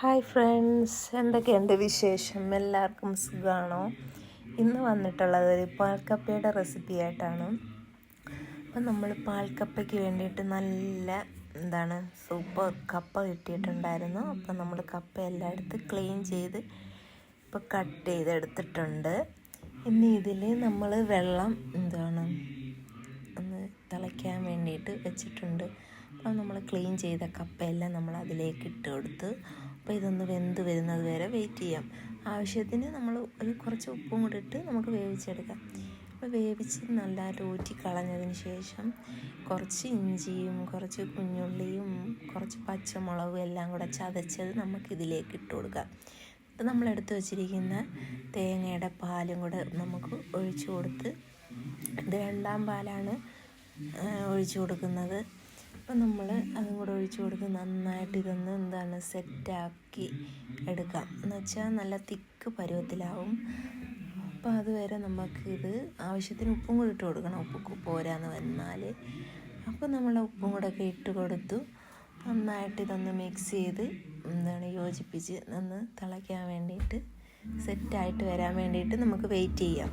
Hi friends, എന്തൊക്കെയുണ്ട് വിശേഷം? എല്ലാവർക്കും സുഖമാണോ? ഇന്ന് വന്നിട്ടുള്ളത് ഒരു പാൽക്കപ്പയുടെ റെസിപ്പി ആയിട്ടാണ്. അപ്പം നമ്മൾ പാൽക്കപ്പയ്ക്ക് വേണ്ടിയിട്ട് നല്ല സൂപ്പർ കപ്പ കിട്ടിയിട്ടുണ്ടായിരുന്നു. അപ്പം നമ്മൾ കപ്പ എല്ലാം എടുത്ത് ക്ലീൻ ചെയ്ത് ഇപ്പോൾ കട്ട് ചെയ്തെടുത്തിട്ടുണ്ട്. ഇനി ഇതിൽ നമ്മൾ വെള്ളം ഒന്ന് തിളയ്ക്കാൻ വേണ്ടിയിട്ട് വെച്ചിട്ടുണ്ട്. അപ്പോൾ നമ്മൾ ക്ലീൻ ചെയ്ത കപ്പയെല്ലാം നമ്മൾ അതിലേക്ക് ഇട്ട് കൊടുത്ത് അപ്പോൾ ഇതൊന്ന് വെന്ത് വരുന്നത് വരെ വെയിറ്റ് ചെയ്യാം. ആവശ്യത്തിന് നമ്മൾ കുറച്ച് ഉപ്പും കൂടി ഇട്ട് നമുക്ക് വേവിച്ചെടുക്കാം. അപ്പോൾ വേവിച്ച് നല്ലതായിട്ട് ഊറ്റി കളഞ്ഞതിന് ശേഷം കുറച്ച് ഇഞ്ചിയും കുറച്ച് കുഞ്ഞുള്ളിയും കുറച്ച് പച്ചമുളകും എല്ലാം കൂടെ ചതച്ചത് നമുക്കിതിലേക്ക് ഇട്ട് കൊടുക്കാം. അപ്പോൾ നമ്മളെടുത്ത് വെച്ചിരിക്കുന്ന തേങ്ങയുടെ പാലും കൂടെ നമുക്ക് ഒഴിച്ചു കൊടുത്ത്, ഇത് രണ്ടാം പാലാണ് ഒഴിച്ചു കൊടുക്കുന്നത്. അപ്പം നമ്മൾ അതും കൂടെ ഒഴിച്ചു കൊടുത്ത് നന്നായിട്ട് ഇതൊന്ന് സെറ്റാക്കി എടുക്കാം. എന്ന് വെച്ചാൽ നല്ല തിക്ക് പരുവത്തിലാവും. അപ്പോൾ അതുവരെ നമുക്കിത് ആവശ്യത്തിന് ഉപ്പും കൂടി ഇട്ട് കൊടുക്കണം. ഉപ്പ് പോരാന്ന് വന്നാൽ അപ്പോൾ നമ്മൾ ഉപ്പും കൂടെ ഒക്കെ ഇട്ട് കൊടുത്തു. നന്നായിട്ട് ഇതൊന്ന് മിക്സ് ചെയ്ത് യോജിപ്പിച്ച് ഒന്ന് തിളയ്ക്കാൻ വേണ്ടിയിട്ട് സെറ്റായിട്ട് വരാൻ വേണ്ടിയിട്ട് നമുക്ക് വെയിറ്റ് ചെയ്യാം.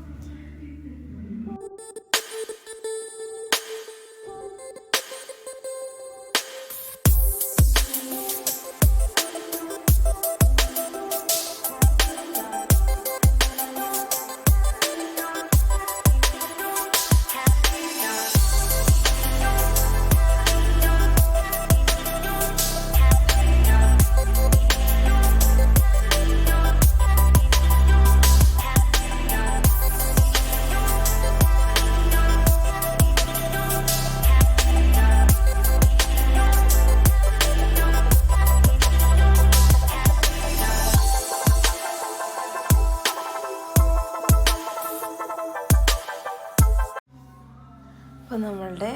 അപ്പോൾ നമ്മളുടെ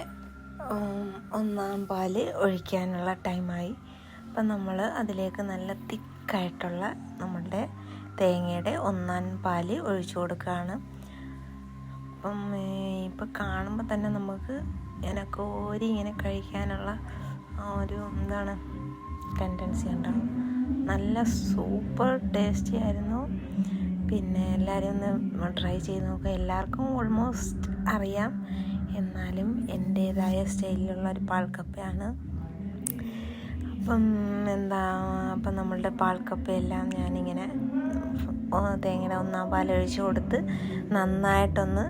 ഒന്നാം പാല് ഒഴിക്കാനുള്ള ടൈമായി. അപ്പം നമ്മൾ അതിലേക്ക് നല്ല തിക്കായിട്ടുള്ള നമ്മളുടെ തേങ്ങയുടെ ഒന്നാം പാല് ഒഴിച്ചു കൊടുക്കുകയാണ്. അപ്പം ഇപ്പം കാണുമ്പോൾ തന്നെ നമുക്ക് ഇങ്ങനെ കഴിക്കാനുള്ള ഒരു ടെൻഡൻസി ഉണ്ടാകും. നല്ല സൂപ്പർ ടേസ്റ്റി ആയിരുന്നു. പിന്നെ എല്ലാവരും ഒന്ന് ട്രൈ ചെയ്ത് നോക്കുക. എല്ലാവർക്കും ഓൾമോസ്റ്റ് അറിയാം, എന്നാലും എൻ്റേതായ സ്റ്റൈലിലുള്ള ഒരു പാൽക്കപ്പയാണ്. അപ്പം നമ്മളുടെ പാൽക്കപ്പയെല്ലാം ഞാനിങ്ങനെ തേങ്ങയുടെ ഒന്നാം പാലൊഴിച്ച് കൊടുത്ത് നന്നായിട്ടൊന്ന്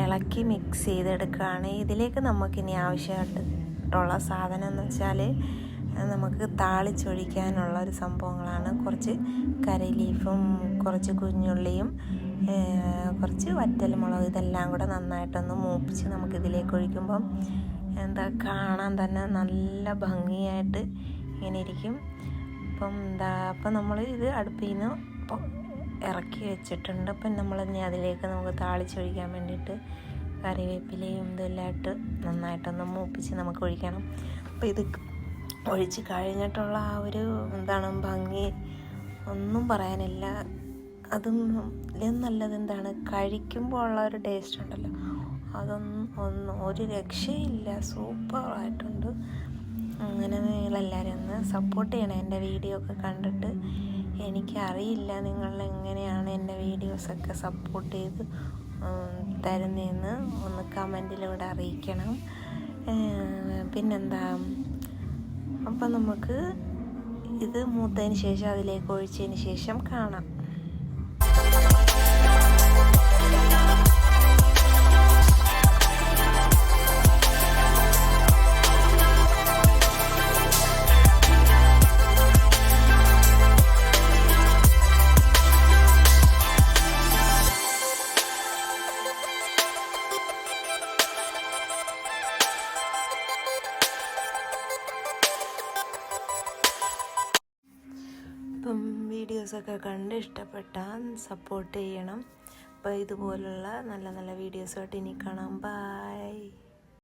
ഇളക്കി മിക്സ് ചെയ്തെടുക്കുകയാണ്. ഇതിലേക്ക് നമുക്കിനി ആവശ്യമായിട്ടുള്ള സാധനം എന്ന് വെച്ചാൽ നമുക്ക് താളിച്ചൊഴിക്കാനുള്ള ഒരു സംഭവങ്ങളാണ്. കുറച്ച് കറി ലീഫും കുറച്ച് കുഞ്ഞുള്ളിയും കുറച്ച് വറ്റൽമുളക്, ഇതെല്ലാം കൂടെ നന്നായിട്ടൊന്ന് മൂപ്പിച്ച് നമുക്കിതിലേക്ക് ഒഴിക്കുമ്പം കാണാൻ തന്നെ നല്ല ഭംഗിയായിട്ട് ഇങ്ങനെ ഇരിക്കും. അപ്പം നമ്മൾ ഇത് അടുപ്പിൽ നിന്ന് ഇറക്കി വെച്ചിട്ടുണ്ട്. അപ്പം നമ്മളിനി അതിലേക്ക് നമുക്ക് താളിച്ചൊഴിക്കാൻ വേണ്ടിയിട്ട് കറിവേപ്പിലയും ഇതെല്ലാം ഇട്ട് നന്നായിട്ടൊന്ന് മൂപ്പിച്ച് നമുക്ക് ഒഴിക്കണം. അപ്പോൾ ഇത് ഒഴിച്ച് കഴിഞ്ഞിട്ടുള്ള ആ ഒരു ഭംഗി ഒന്നും പറയാനില്ല. അതും നല്ലത് കഴിക്കുമ്പോൾ ഉള്ള ഒരു ടേസ്റ്റ് ഉണ്ടല്ലോ, അതൊന്നും ഒരു രക്ഷയില്ല. സൂപ്പറായിട്ടുണ്ട്. അങ്ങനെ നിങ്ങളെല്ലാവരും ഒന്ന് സപ്പോർട്ട് ചെയ്യണം. എൻ്റെ വീഡിയോ ഒക്കെ കണ്ടിട്ട് എനിക്കറിയില്ല നിങ്ങൾ എങ്ങനെയാണ് എൻ്റെ വീഡിയോസൊക്കെ സപ്പോർട്ട് ചെയ്ത് തരുന്നതെന്ന് ഒന്ന് കമൻറ്റിലൂടെ അറിയിക്കണം. അപ്പം നമുക്ക് ഇത് മൂത്തതിന് ശേഷം അതിലേക്ക് ഒഴിച്ചതിന് ശേഷം കാണാം. അപ്പം വീഡിയോസൊക്കെ കണ്ട് ഇഷ്ടപ്പെട്ടാൽ സപ്പോർട്ട് ചെയ്യണം. അപ്പോൾ ഇതുപോലുള്ള നല്ല നല്ല വീഡിയോസായിട്ട് ഇനി കാണാം. ബൈ.